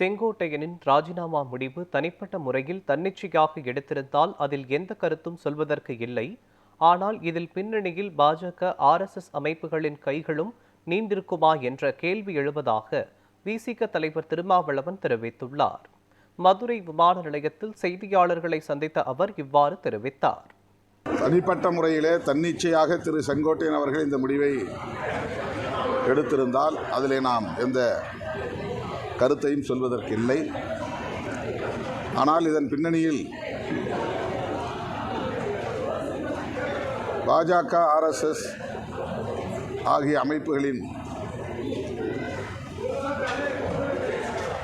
செங்கோட்டையனின் ராஜினாமா முடிவு தனிப்பட்ட முறையில் தன்னிச்சையாக எடுத்திருந்தால் அதில் எந்த கருத்தும் சொல்வதற்கு இல்லை. ஆனால் இதில் பின்னணியில் பாஜக RSS அமைப்புகளின் கைகளும் நீண்டிருக்குமா என்ற கேள்வி எழுவதாக விசிக தலைவர் திருமாவளவன் தெரிவித்துள்ளார். மதுரை விமான நிலையத்தில் செய்தியாளர்களை சந்தித்த அவர் இவ்வாறு தெரிவித்தார். தனிப்பட்ட முறையிலே தன்னிச்சையாக திரு செங்கோட்டையன் அவர்கள் இந்த முடிவை எடுத்திருந்தால் அதிலே நாம் எந்த கருத்தையும் சொல்வதற்கு இல்லை. ஆனால் இதன் பின்னணியில் பாஜக RSS ஆகிய அமைப்புகளின்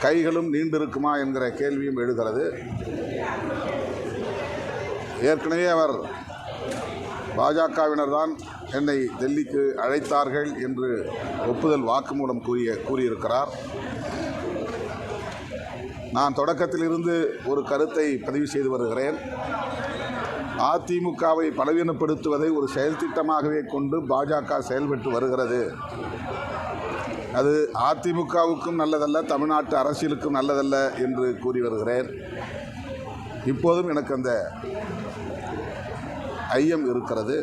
கைகளும் நீண்டிருக்குமா என்கிற கேள்வியும் எழுகிறது. ஏற்கனவே அவர் பாஜகவினர் தான் என்னை டெல்லிக்கு அழைத்தார்கள் என்று ஒப்புதல் வாக்குமூலம் கூறியிருக்கிறார். நான் தொடக்கத்திலிருந்து ஒரு கருத்தை பதிவு செய்து வருகிறேன். அதிமுகவை பலவீனப்படுத்துவதை ஒரு செயல் திட்டமாகவே கொண்டு பாஜக செயல்பட்டு வருகிறது. அது அதிமுகவுக்கும் நல்லதல்ல, தமிழ்நாட்டு அரசியலுக்கும் நல்லதல்ல என்று கூறி வருகிறேன். இப்போதும் எனக்கு அந்த ஐயம் இருக்கிறது.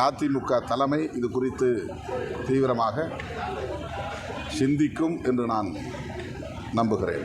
அதிமுக தலைமை இது குறித்து தீவிரமாக சிந்திக்கும் என்று நான் நம்புகிறேன்.